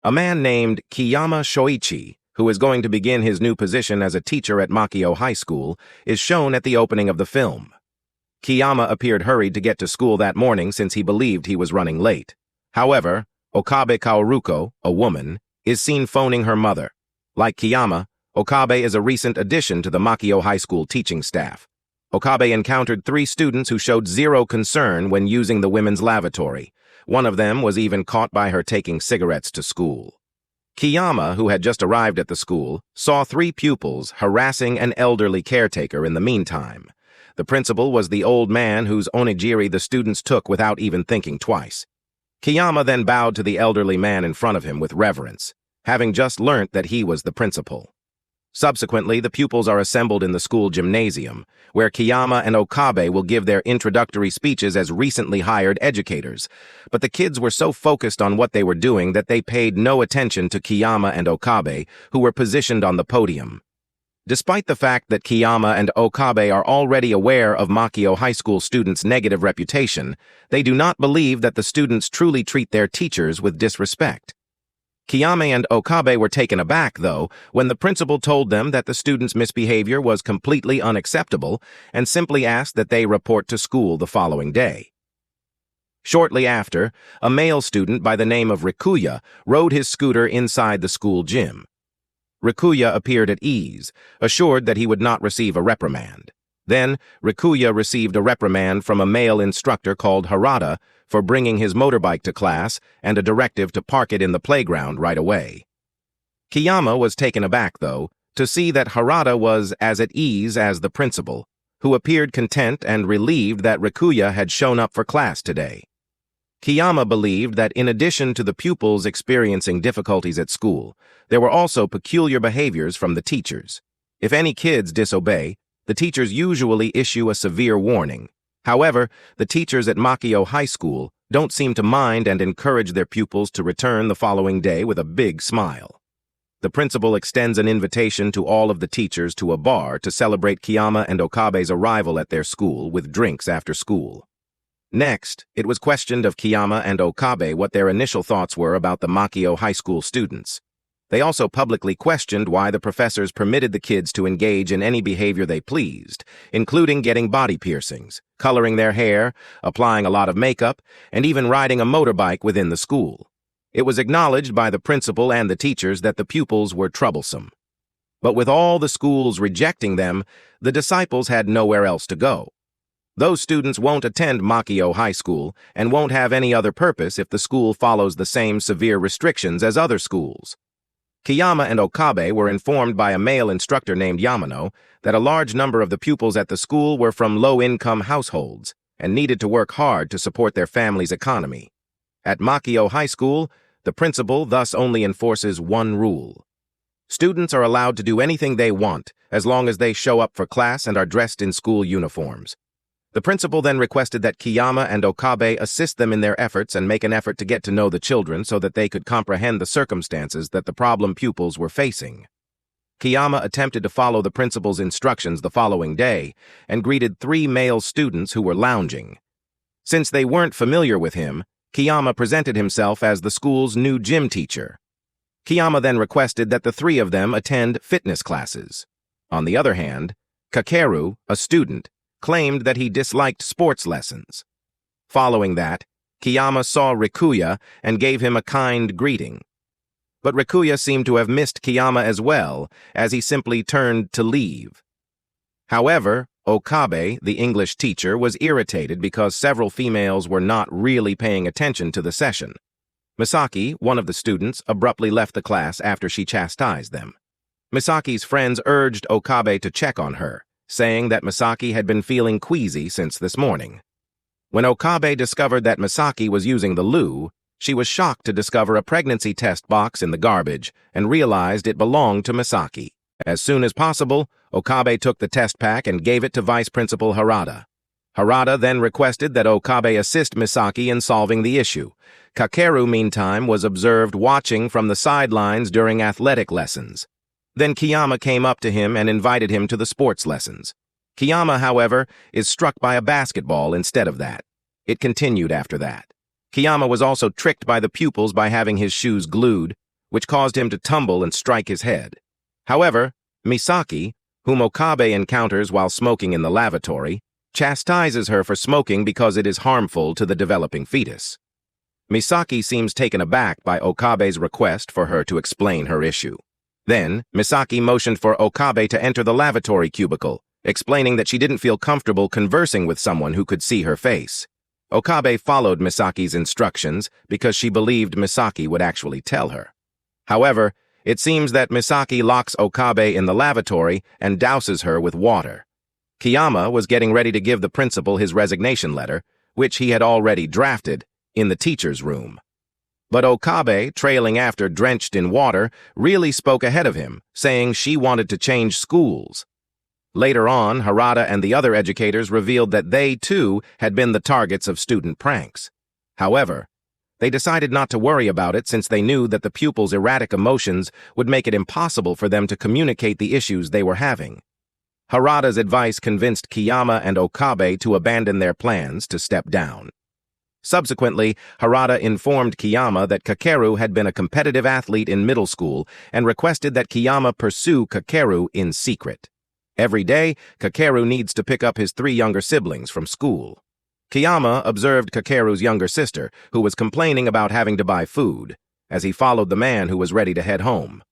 A man named Kiyama Shoichi, who is going to begin his new position as a teacher at Makio High School, is shown at the opening of the film. Kiyama appeared hurried to get to school that morning since he believed he was running late. However, Okabe Kaoruko, a woman, is seen phoning her mother. Like Kiyama, Okabe is a recent addition to the Makio High School teaching staff. Okabe encountered 3 students who showed zero concern when using the women's lavatory. One of them was even caught by her taking cigarettes to school. Kiyama, who had just arrived at the school, saw 3 pupils harassing an elderly caretaker in the meantime. The principal was the old man whose onigiri the students took without even thinking twice. Kiyama then bowed to the elderly man in front of him with reverence, having just learnt that he was the principal. Subsequently, the pupils are assembled in the school gymnasium, where Kiyama and Okabe will give their introductory speeches as recently hired educators. But the kids were so focused on what they were doing that they paid no attention to Kiyama and Okabe, who were positioned on the podium. Despite the fact that Kiyama and Okabe are already aware of Makio High School students' negative reputation, they do not believe that the students truly treat their teachers with disrespect. Kiyama and Okabe were taken aback, though, when the principal told them that the students' misbehavior was completely unacceptable and simply asked that they report to school the following day. Shortly after, a male student by the name of Rikuya rode his scooter inside the school gym. Rikuya appeared at ease, assured that he would not receive a reprimand. Then, Rikuya received a reprimand from a male instructor called Harada for bringing his motorbike to class and a directive to park it in the playground right away. Kiyama was taken aback, though, to see that Harada was as at ease as the principal, who appeared content and relieved that Rikuya had shown up for class today. Kiyama believed that in addition to the pupils experiencing difficulties at school, there were also peculiar behaviors from the teachers. If any kids disobey, the teachers usually issue a severe warning. However, the teachers at Makio High School don't seem to mind and encourage their pupils to return the following day with a big smile. The principal extends an invitation to all of the teachers to a bar to celebrate Kiyama and Okabe's arrival at their school with drinks after school. Next, it was questioned of Kiyama and Okabe what their initial thoughts were about the Makio High School students. They also publicly questioned why the professors permitted the kids to engage in any behavior they pleased, including getting body piercings, coloring their hair, applying a lot of makeup, and even riding a motorbike within the school. It was acknowledged by the principal and the teachers that the pupils were troublesome. But with all the schools rejecting them, the disciples had nowhere else to go. Those students won't attend Makio High School and won't have any other purpose if the school follows the same severe restrictions as other schools. Kiyama and Okabe were informed by a male instructor named Yamano that a large number of the pupils at the school were from low-income households and needed to work hard to support their family's economy. At Makio High School, the principal thus only enforces one rule. Students are allowed to do anything they want as long as they show up for class and are dressed in school uniforms. The principal then requested that Kiyama and Okabe assist them in their efforts and make an effort to get to know the children so that they could comprehend the circumstances that the problem pupils were facing. Kiyama attempted to follow the principal's instructions the following day and greeted 3 male students who were lounging. Since they weren't familiar with him, Kiyama presented himself as the school's new gym teacher. Kiyama then requested that the 3 of them attend fitness classes. On the other hand, Kakeru, a student, claimed that he disliked sports lessons. Following that, Kiyama saw Rikuya and gave him a kind greeting. But Rikuya seemed to have missed Kiyama as well, as he simply turned to leave. However, Okabe, the English teacher, was irritated because several females were not really paying attention to the session. Misaki, one of the students, abruptly left the class after she chastised them. Misaki's friends urged Okabe to check on her, saying that Misaki had been feeling queasy since this morning. When Okabe discovered that Misaki was using the loo, she was shocked to discover a pregnancy test box in the garbage and realized it belonged to Misaki. As soon as possible, Okabe took the test pack and gave it to Vice Principal Harada. Harada then requested that Okabe assist Misaki in solving the issue. Kakeru, meantime, was observed watching from the sidelines during athletic lessons. Then Kiyama came up to him and invited him to the sports lessons. Kiyama, however, is struck by a basketball instead of that. It continued after that. Kiyama was also tricked by the pupils by having his shoes glued. which caused him to tumble and strike his head. However, Misaki, whom Okabe encounters while smoking in the lavatory, chastises her for smoking because it is harmful to the developing fetus. Misaki seems taken aback by Okabe's request for her to explain her issue. Then, Misaki motioned for Okabe to enter the lavatory cubicle, explaining that she didn't feel comfortable conversing with someone who could see her face. Okabe followed Misaki's instructions because she believed Misaki would actually tell her. However, it seems that Misaki locks Okabe in the lavatory and douses her with water. Kiyama was getting ready to give the principal his resignation letter, which he had already drafted, in the teacher's room. But Okabe, trailing after drenched in water, really spoke ahead of him, saying she wanted to change schools. Later on, Harada and the other educators revealed that they, too, had been the targets of student pranks. However, they decided not to worry about it since they knew that the pupils' erratic emotions would make it impossible for them to communicate the issues they were having. Harada's advice convinced Kiyama and Okabe to abandon their plans to step down. Subsequently, Harada informed Kiyama that Kakeru had been a competitive athlete in middle school and requested that Kiyama pursue Kakeru in secret. Every day, Kakeru needs to pick up his 3 younger siblings from school. Kiyama observed Kakeru's younger sister, who was complaining about having to buy food, as he followed the man who was ready to head home.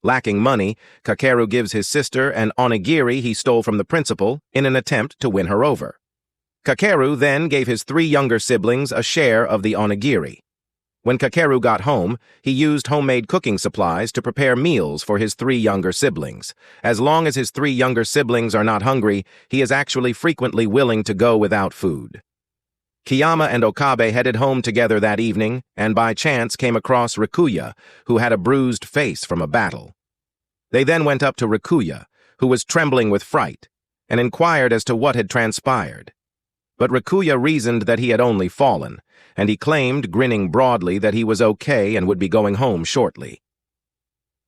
Lacking money, Kakeru gives his sister an onigiri he stole from the principal in an attempt to win her over. Kakeru then gave his 3 younger siblings a share of the onigiri. When Kakeru got home, he used homemade cooking supplies to prepare meals for his 3 younger siblings. As long as his 3 younger siblings are not hungry, he is actually frequently willing to go without food. Kiyama and Okabe headed home together that evening and by chance came across Rikuya, who had a bruised face from a battle. They then went up to Rikuya, who was trembling with fright, and inquired as to what had transpired. But Rikuya reasoned that he had only fallen, and he claimed, grinning broadly, that he was okay and would be going home shortly.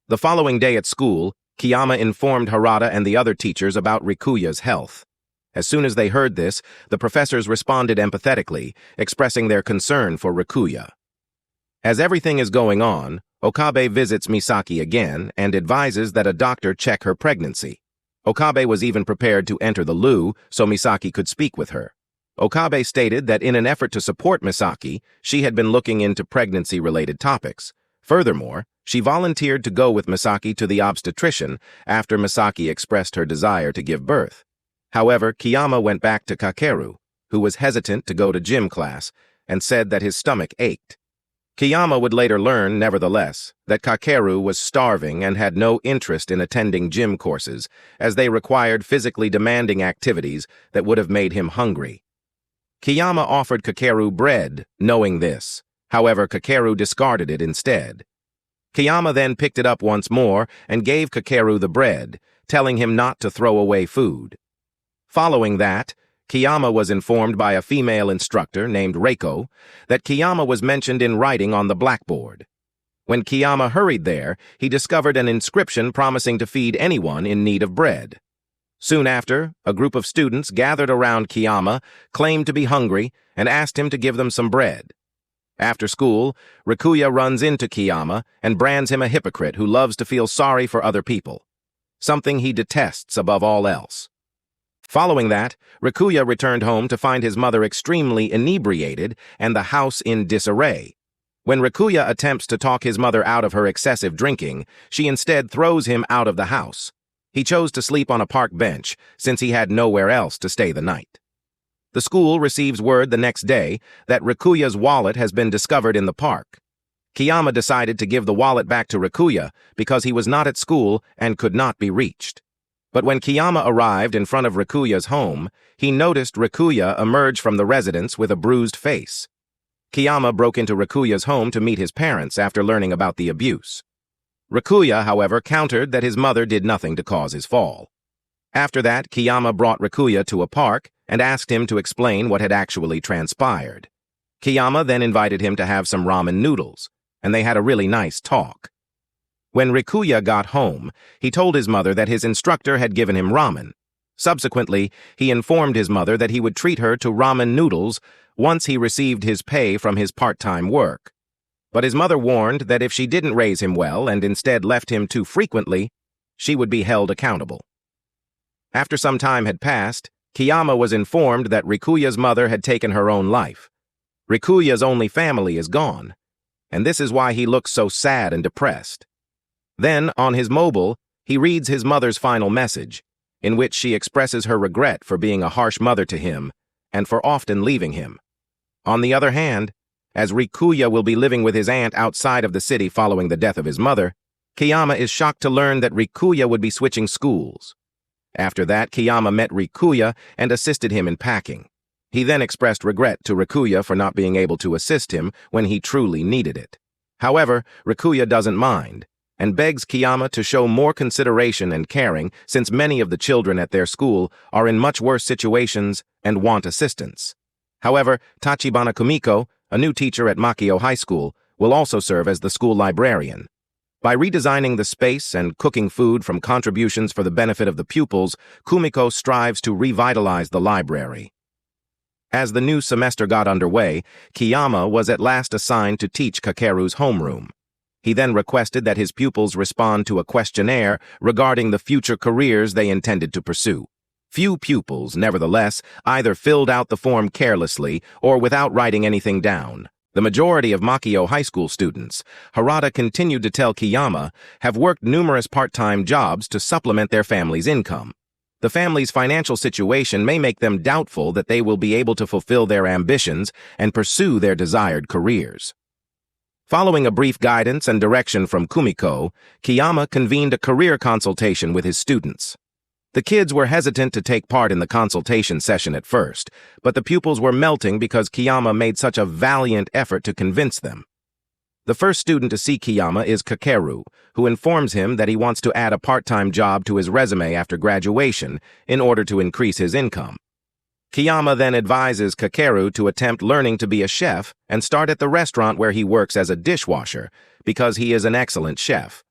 The following day at school, Kiyama informed Harada and the other teachers about Rikuya's health. As soon as they heard this, the professors responded empathetically, expressing their concern for Rikuya. As everything is going on, Okabe visits Misaki again and advises that a doctor check her pregnancy. Okabe was even prepared to enter the loo so Misaki could speak with her. Okabe stated that in an effort to support Misaki, she had been looking into pregnancy-related topics. Furthermore, she volunteered to go with Misaki to the obstetrician after Misaki expressed her desire to give birth. However, Kiyama went back to Kakeru, who was hesitant to go to gym class, and said that his stomach ached. Kiyama would later learn, nevertheless, that Kakeru was starving and had no interest in attending gym courses, as they required physically demanding activities that would have made him hungry. Kiyama offered Kakeru bread, knowing this. However, Kakeru discarded it instead. Kiyama then picked it up once more and gave Kakeru the bread, telling him not to throw away food. Following that, Kiyama was informed by a female instructor named Reiko that Kiyama was mentioned in writing on the blackboard. When Kiyama hurried there, he discovered an inscription promising to feed anyone in need of bread. Soon after, a group of students gathered around Kiyama, claimed to be hungry, and asked him to give them some bread. After school, Rikuya runs into Kiyama and brands him a hypocrite who loves to feel sorry for other people, something he detests above all else. Following that, Rikuya returned home to find his mother extremely inebriated and the house in disarray. When Rikuya attempts to talk his mother out of her excessive drinking, she instead throws him out of the house. He chose to sleep on a park bench since he had nowhere else to stay the night. The school receives word the next day that Rikuya's wallet has been discovered in the park. Kiyama decided to give the wallet back to Rikuya because he was not at school and could not be reached. But when Kiyama arrived in front of Rikuya's home, he noticed Rikuya emerge from the residence with a bruised face. Kiyama broke into Rikuya's home to meet his parents after learning about the abuse. Rikuya, however, countered that his mother did nothing to cause his fall. After that, Kiyama brought Rikuya to a park and asked him to explain what had actually transpired. Kiyama then invited him to have some ramen noodles, and they had a really nice talk. When Rikuya got home, he told his mother that his instructor had given him ramen. Subsequently, he informed his mother that he would treat her to ramen noodles once he received his pay from his part-time work. But his mother warned that if she didn't raise him well and instead left him too frequently, she would be held accountable. After some time had passed, Kiyama was informed that Rikuya's mother had taken her own life. Rikuya's only family is gone, and this is why he looks so sad and depressed. Then, on his mobile, he reads his mother's final message, in which she expresses her regret for being a harsh mother to him and for often leaving him. On the other hand, as Rikuya will be living with his aunt outside of the city following the death of his mother, Kiyama is shocked to learn that Rikuya would be switching schools. After that, Kiyama met Rikuya and assisted him in packing. He then expressed regret to Rikuya for not being able to assist him when he truly needed it. However, Rikuya doesn't mind, and begs Kiyama to show more consideration and caring since many of the children at their school are in much worse situations and want assistance. However, Tachibana Kumiko, a new teacher at Makio High School, will also serve as the school librarian. By redesigning the space and cooking food from contributions for the benefit of the pupils, Kumiko strives to revitalize the library. As the new semester got underway, Kiyama was at last assigned to teach Kakeru's homeroom. He then requested that his pupils respond to a questionnaire regarding the future careers they intended to pursue. Few pupils, nevertheless, either filled out the form carelessly or without writing anything down. The majority of Makio High School students, Harada continued to tell Kiyama, have worked numerous part-time jobs to supplement their family's income. The family's financial situation may make them doubtful that they will be able to fulfill their ambitions and pursue their desired careers. Following a brief guidance and direction from Kumiko, Kiyama convened a career consultation with his students. The kids were hesitant to take part in the consultation session at first, but the pupils were melting because Kiyama made such a valiant effort to convince them. The first student to see Kiyama is Kakeru, who informs him that he wants to add a part-time job to his resume after graduation in order to increase his income. Kiyama then advises Kakeru to attempt learning to be a chef and start at the restaurant where he works as a dishwasher, because he is an excellent chef.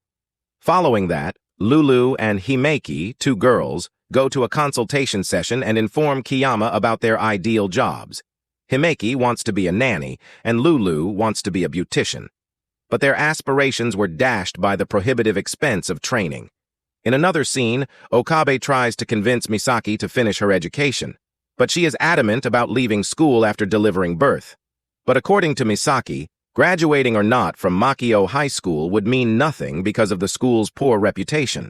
Following that, Lulu and Himeki, two girls, go to a consultation session and inform Kiyama about their ideal jobs. Himeki wants to be a nanny, and Lulu wants to be a beautician. But their aspirations were dashed by the prohibitive expense of training. In another scene, Okabe tries to convince Misaki to finish her education, but she is adamant about leaving school after delivering birth. But according to Misaki, graduating or not from Makio High School would mean nothing because of the school's poor reputation.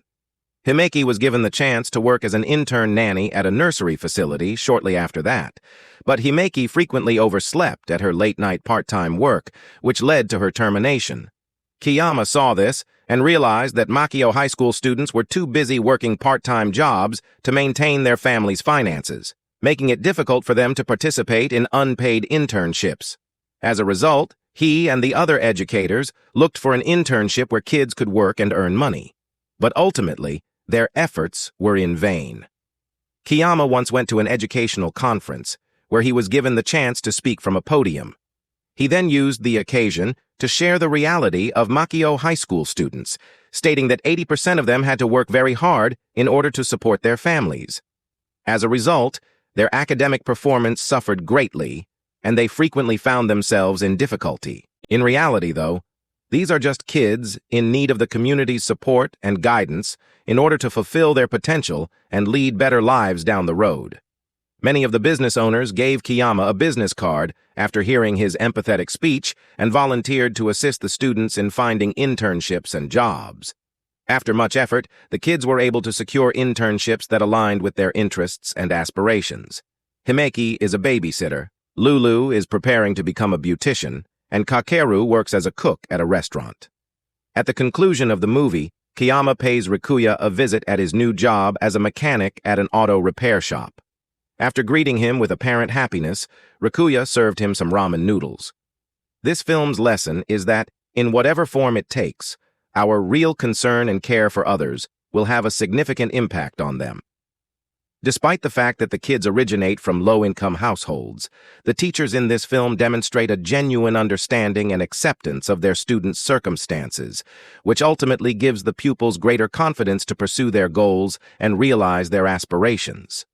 Himeki was given the chance to work as an intern nanny at a nursery facility shortly after that, but Himeki frequently overslept at her late-night part-time work, which led to her termination. Kiyama saw this and realized that Makio High School students were too busy working part-time jobs to maintain their family's finances, making it difficult for them to participate in unpaid internships. As a result, he and the other educators looked for an internship where kids could work and earn money. But ultimately, their efforts were in vain. Kiyama once went to an educational conference, where he was given the chance to speak from a podium. He then used the occasion to share the reality of Makio High School students, stating that 80% of them had to work very hard in order to support their families. As a result, their academic performance suffered greatly, and they frequently found themselves in difficulty. In reality, though, these are just kids in need of the community's support and guidance in order to fulfill their potential and lead better lives down the road. Many of the business owners gave Kiyama a business card after hearing his empathetic speech and volunteered to assist the students in finding internships and jobs. After much effort, the kids were able to secure internships that aligned with their interests and aspirations. Himeki is a babysitter, Lulu is preparing to become a beautician, and Kakeru works as a cook at a restaurant. At the conclusion of the movie, Kiyama pays Rikuya a visit at his new job as a mechanic at an auto repair shop. After greeting him with apparent happiness, Rikuya served him some ramen noodles. This film's lesson is that, in whatever form it takes, our real concern and care for others will have a significant impact on them. Despite the fact that the kids originate from low-income households, the teachers in this film demonstrate a genuine understanding and acceptance of their students' circumstances, which ultimately gives the pupils greater confidence to pursue their goals and realize their aspirations.